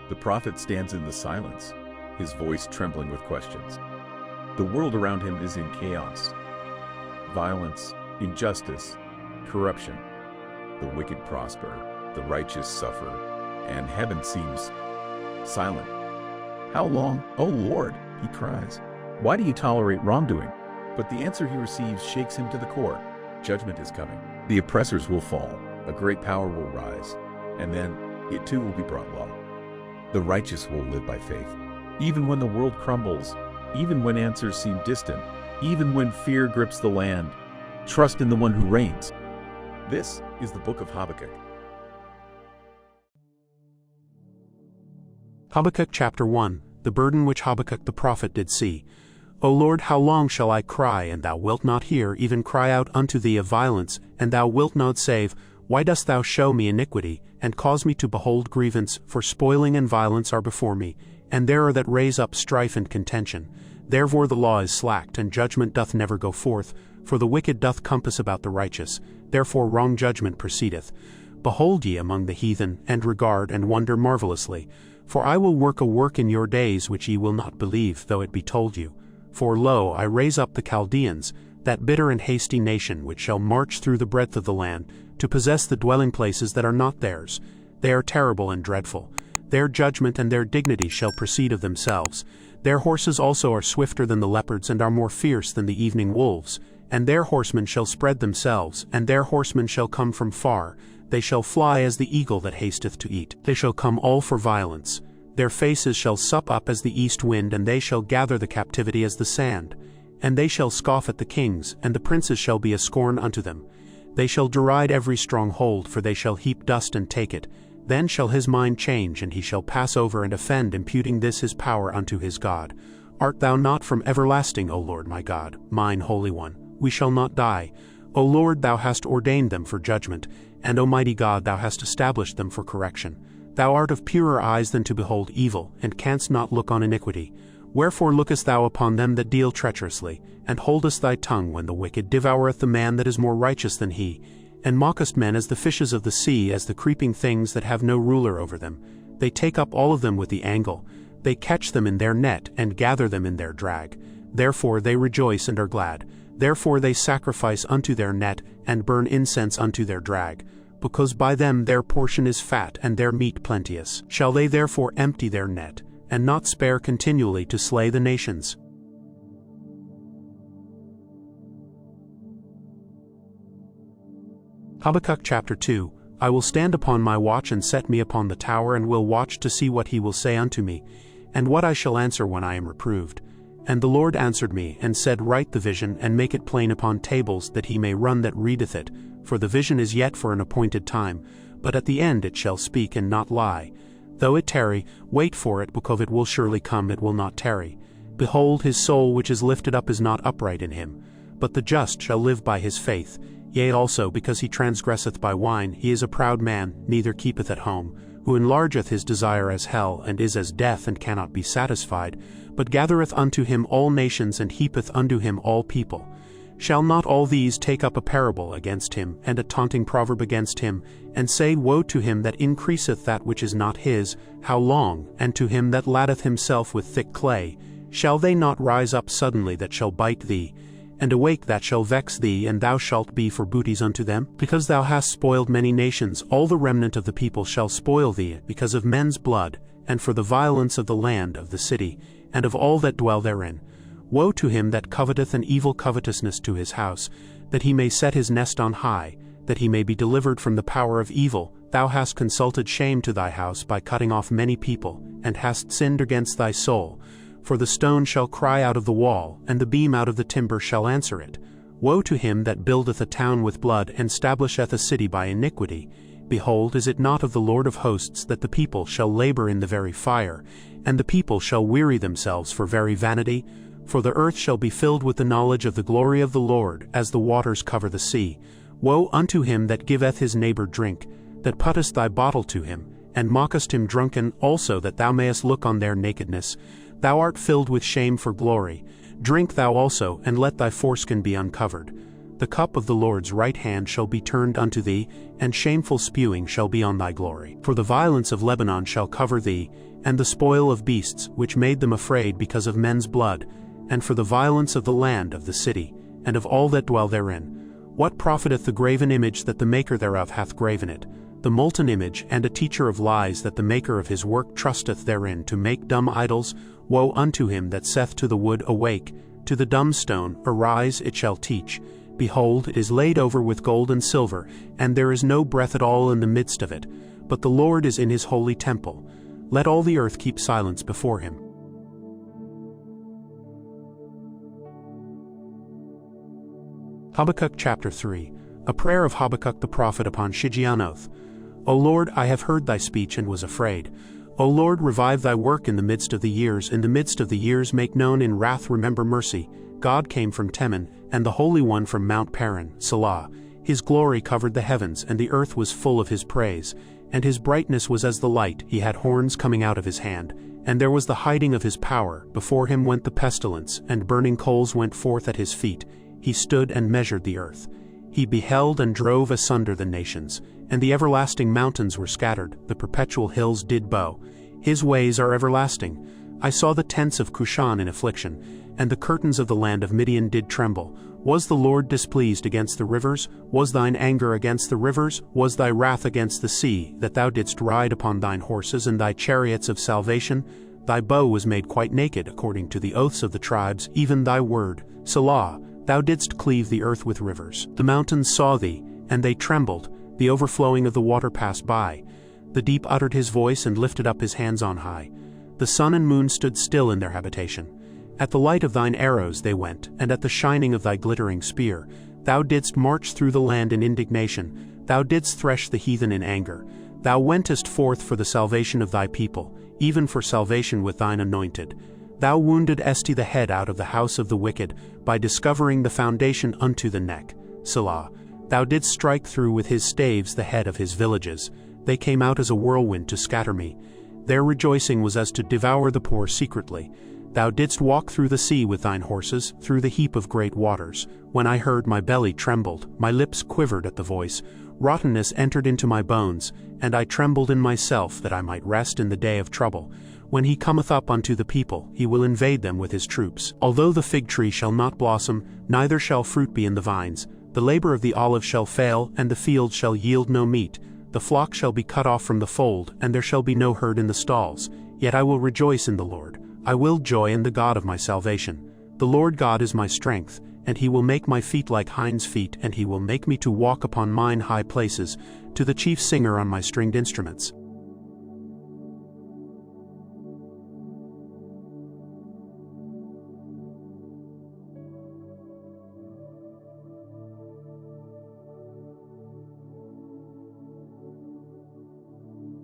The prophet stands in the silence, his voice trembling with questions. The world around him is in chaos. Violence, injustice, corruption. The wicked prosper, the righteous suffer, and heaven seems silent. "How long, O Lord?" he cries. "Why do you tolerate wrongdoing?" But the answer he receives shakes him to the core. Judgment is coming. The oppressors will fall, a great power will rise, and then it too will be brought low. The righteous will live by faith. Even when the world crumbles, even when answers seem distant, even when fear grips the land, trust in the one who reigns. This is the book of Habakkuk. Habakkuk chapter 1, the burden which Habakkuk the prophet did see. O Lord, how long shall I cry, and thou wilt not hear, even cry out unto thee of violence, and thou wilt not save? Why dost thou show me iniquity, and cause me to behold grievance? For spoiling and violence are before me, and there are that raise up strife and contention. Therefore the law is slacked, and judgment doth never go forth, for the wicked doth compass about the righteous, therefore wrong judgment proceedeth. Behold ye among the heathen, and regard and wonder marvelously. For I will work a work in your days which ye will not believe, though it be told you. For lo, I raise up the Chaldeans, that bitter and hasty nation, which shall march through the breadth of the land, to possess the dwelling places that are not theirs. They are terrible and dreadful. Their judgment and their dignity shall proceed of themselves. Their horses also are swifter than the leopards, and are more fierce than the evening wolves. And their horsemen shall spread themselves, and their horsemen shall come from far. They shall fly as the eagle that hasteth to eat. They shall come all for violence. Their faces shall sup up as the east wind, and they shall gather the captivity as the sand. And they shall scoff at the kings, and the princes shall be a scorn unto them. They shall deride every stronghold, for they shall heap dust and take it. Then shall his mind change, and he shall pass over and offend, imputing this his power unto his God. Art thou not from everlasting, O Lord my God, mine Holy One? We shall not die. O Lord, thou hast ordained them for judgment, and O mighty God, thou hast established them for correction. Thou art of purer eyes than to behold evil, and canst not look on iniquity. Wherefore lookest thou upon them that deal treacherously, and holdest thy tongue when the wicked devoureth the man that is more righteous than he, and mockest men as the fishes of the sea, as the creeping things that have no ruler over them. They take up all of them with the angle. They catch them in their net, and gather them in their drag. Therefore they rejoice and are glad. Therefore they sacrifice unto their net, and burn incense unto their drag. Because by them their portion is fat, and their meat plenteous. Shall they therefore empty their net, and not spare continually to slay the nations? Habakkuk chapter 2. I will stand upon my watch, and set me upon the tower, and will watch to see what he will say unto me, and what I shall answer when I am reproved. And the Lord answered me, and said, Write the vision, and make it plain upon tables, that he may run that readeth it. For the vision is yet for an appointed time, but at the end it shall speak and not lie. Though it tarry, wait for it, because it will surely come, it will not tarry. Behold, his soul which is lifted up is not upright in him, but the just shall live by his faith. Yea also, because he transgresseth by wine, he is a proud man, neither keepeth at home, who enlargeth his desire as hell, and is as death, and cannot be satisfied, but gathereth unto him all nations, and heapeth unto him all people. Shall not all these take up a parable against him, and a taunting proverb against him, and say, Woe to him that increaseth that which is not his, how long? And to him that laddeth himself with thick clay, shall they not rise up suddenly that shall bite thee, and awake that shall vex thee, and thou shalt be for booties unto them? Because thou hast spoiled many nations, all the remnant of the people shall spoil thee, because of men's blood, and for the violence of the land of the city, and of all that dwell therein. Woe to him that coveteth an evil covetousness to his house, that he may set his nest on high, that he may be delivered from the power of evil. Thou hast consulted shame to thy house by cutting off many people, and hast sinned against thy soul. For the stone shall cry out of the wall, and the beam out of the timber shall answer it. Woe to him that buildeth a town with blood, and stablisheth a city by iniquity. Behold, is it not of the Lord of hosts that the people shall labor in the very fire, and the people shall weary themselves for very vanity? For the earth shall be filled with the knowledge of the glory of the Lord, as the waters cover the sea. Woe unto him that giveth his neighbor drink, that puttest thy bottle to him, and mockest him drunken also, that thou mayest look on their nakedness. Thou art filled with shame for glory. Drink thou also, and let thy foreskin be uncovered. The cup of the Lord's right hand shall be turned unto thee, and shameful spewing shall be on thy glory. For the violence of Lebanon shall cover thee, and the spoil of beasts, which made them afraid because of men's blood, and for the violence of the land of the city, and of all that dwell therein. What profiteth the graven image that the maker thereof hath graven it? The molten image, and a teacher of lies that the maker of his work trusteth therein to make dumb idols? Woe unto him that saith to the wood, Awake, to the dumb stone, Arise, it shall teach. Behold, it is laid over with gold and silver, and there is no breath at all in the midst of it. But the Lord is in his holy temple. Let all the earth keep silence before him. Habakkuk chapter 3. A prayer of Habakkuk the prophet upon Shigionoth. O Lord, I have heard thy speech and was afraid. O Lord, revive thy work in the midst of the years. In the midst of the years make known in wrath remember mercy. God came from Teman, and the Holy One from Mount Paran, Selah. His glory covered the heavens, and the earth was full of his praise. And his brightness was as the light, he had horns coming out of his hand. And there was the hiding of his power. Before him went the pestilence, and burning coals went forth at his feet. He stood and measured the earth. He beheld and drove asunder the nations, and the everlasting mountains were scattered, the perpetual hills did bow. His ways are everlasting. I saw the tents of Cushan in affliction, and the curtains of the land of Midian did tremble. Was the Lord displeased against the rivers? Was thine anger against the rivers? Was thy wrath against the sea, that thou didst ride upon thine horses and thy chariots of salvation? Thy bow was made quite naked, according to the oaths of the tribes, even thy word. Selah. Thou didst cleave the earth with rivers. The mountains saw thee, and they trembled. The overflowing of the water passed by. The deep uttered his voice and lifted up his hands on high. The sun and moon stood still in their habitation. At the light of thine arrows they went, and at the shining of thy glittering spear. Thou didst march through the land in indignation. Thou didst thresh the heathen in anger. Thou wentest forth for the salvation of thy people, even for salvation with thine anointed. Thou wounded Esti the head out of the house of the wicked, by discovering the foundation unto the neck. Selah. Thou didst strike through with his staves the head of his villages. They came out as a whirlwind to scatter me. Their rejoicing was as to devour the poor secretly. Thou didst walk through the sea with thine horses, through the heap of great waters. When I heard, my belly trembled, my lips quivered at the voice. Rottenness entered into my bones, and I trembled in myself that I might rest in the day of trouble. When he cometh up unto the people, he will invade them with his troops. Although the fig tree shall not blossom, neither shall fruit be in the vines, the labor of the olive shall fail, and the field shall yield no meat. The flock shall be cut off from the fold, and there shall be no herd in the stalls. Yet I will rejoice in the Lord. I will joy in the God of my salvation. The Lord God is my strength, and he will make my feet like hinds' feet, and he will make me to walk upon mine high places, to the chief singer on my stringed instruments.